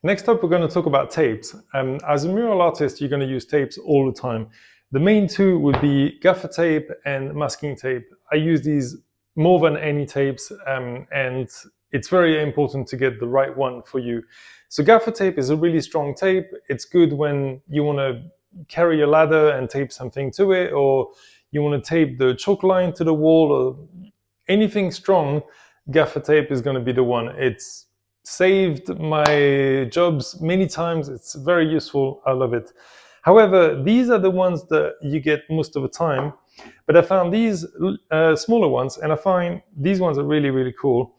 Next up, we're going to talk about tapes. As a mural artist, you're going to use tapes all the time. The main two would be gaffer tape and masking tape. I use these more than any tapes, and it's very important to get the right one for you. So gaffer tape is a really strong tape. It's good when you want to carry a ladder and tape something to it, or you want to tape the chalk line to the wall, or anything strong. Gaffer tape is going to be the one. It's saved my jobs many times. It's very useful. I love it. However, these are the ones that you get most of the time. But I found these smaller ones, and I find these ones are really, really cool.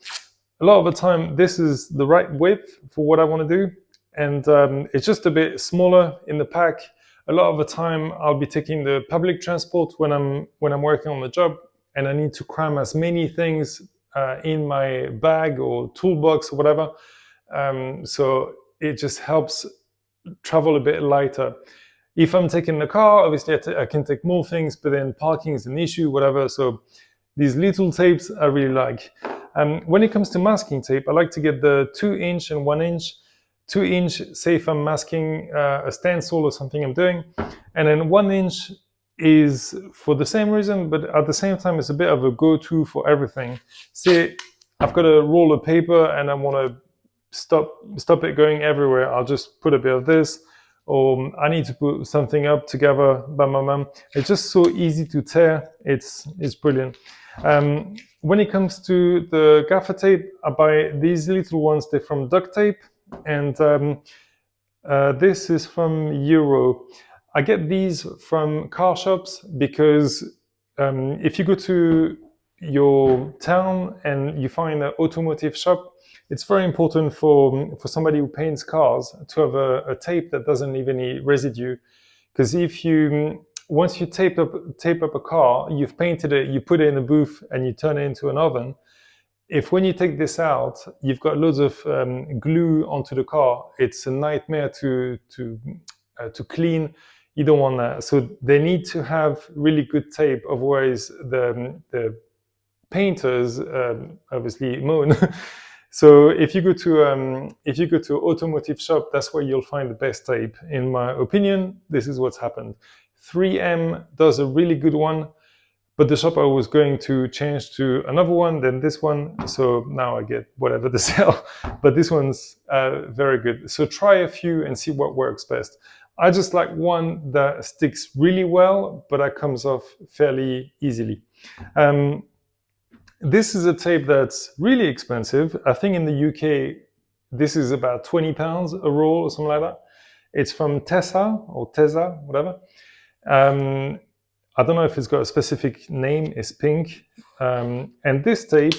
A lot of the time, this is the right width for what I want to do. And it's just a bit smaller in the pack. A lot of the time, I'll be taking the public transport when I'm working on the job, and I need to cram as many things in my bag or toolbox or whatever. So it just helps travel a bit lighter. If I'm taking the car, obviously I can take more things, but then parking is an issue, whatever. So these little tapes I really like. When it comes to masking tape, I like to get the 2-inch and 1-inch. 2-inch, say if I'm masking a stencil or something I'm doing, and then 1-inch is for the same reason, but at the same time it's a bit of a go-to for everything. Say I've got a roll of paper and I want to stop it going everywhere. I'll just put a bit of this, or I need to put something up together by my mum. It's just so easy to tear. It's brilliant. When it comes to the gaffer tape, I buy these little ones. They're from duct tape, and this is from Euro. I get these from car shops because if you go to your town and you find an automotive shop, it's very important for somebody who paints cars to have a tape that doesn't leave any residue. Because once you tape up a car, you've painted it, you put it in a booth, and you turn it into an oven. If when you take this out, you've got loads of glue onto the car, it's a nightmare to clean. You don't want that. So they need to have really good tape, otherwise the painters obviously moan. So if you go to automotive shop, that's where you'll find the best tape. In my opinion, this is what's happened. 3M does a really good one, but the shop I was going to change to another one, then this one. So now I get whatever they sell, but this one's very good. So try a few and see what works best. I just like one that sticks really well, but that comes off fairly easily. This is a tape that's really expensive. I think in the UK, this is about £20 a roll or something like that. It's from Tesa, whatever. I don't know if it's got a specific name, it's pink. And this tape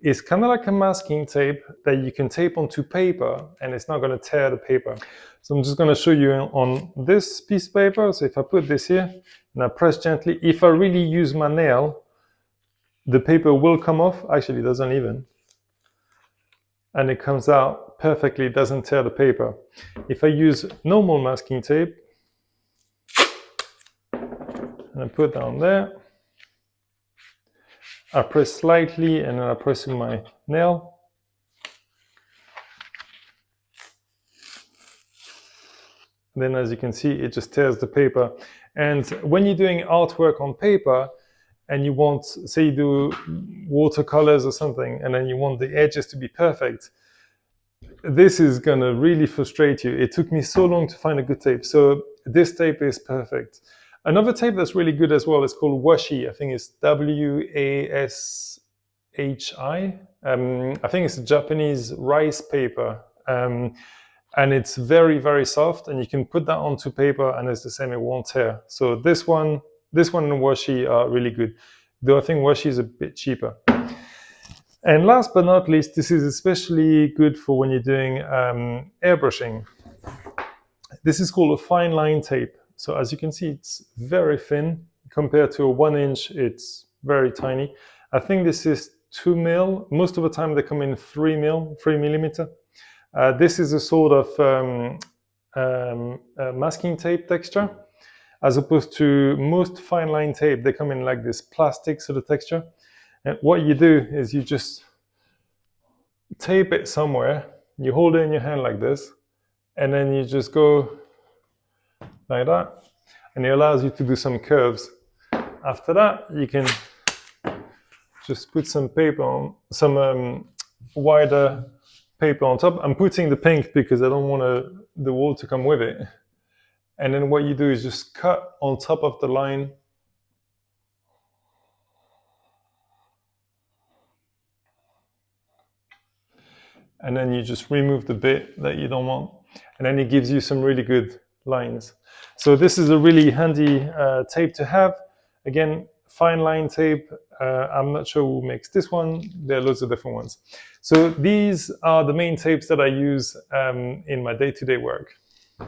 is kind of like a masking tape that you can tape onto paper, and it's not going to tear the paper. So I'm just going to show you on this piece of paper. So if I put this here and I press gently, if I really use my nail, the paper will come off. Actually, it doesn't even. And it comes out perfectly, it doesn't tear the paper. If I use normal masking tape, and I put down there, I press slightly, and then I press with my nail. And then as you can see, it just tears the paper. And when you're doing artwork on paper, and you want, say you do watercolors or something, and then you want the edges to be perfect, this is gonna really frustrate you. It took me so long to find a good tape. So this tape is perfect. Another tape that's really good as well is called washi. I think it's W-A-S-H-I. I think it's a Japanese rice paper. And it's very, very soft, and you can put that onto paper and it's the same, it won't tear. So this one and washi are really good, though I think washi is a bit cheaper. And last but not least, this is especially good for when you're doing airbrushing. This is called a fine line tape. So as you can see, it's very thin compared to a 1-inch. It's very tiny. I think this is 2 mil. Most of the time they come in 3 millimeter. This is a sort of masking tape texture, as opposed to most fine line tape. They come in like this plastic sort of texture. And what you do is you just tape it somewhere, You hold it in your hand like this, and then you just go like that, and it allows you to do some curves. After that, you can just put some paper on, some wider paper on top. I'm putting the pink because I don't want the wall to come with it. And then what you do is just cut on top of the line. And then you just remove the bit that you don't want. And then it gives you some really good lines. So this is a really handy tape to have. Again, fine line tape. I'm not sure who makes this one. There are loads of different ones. So these are the main tapes that I use in my day-to-day work.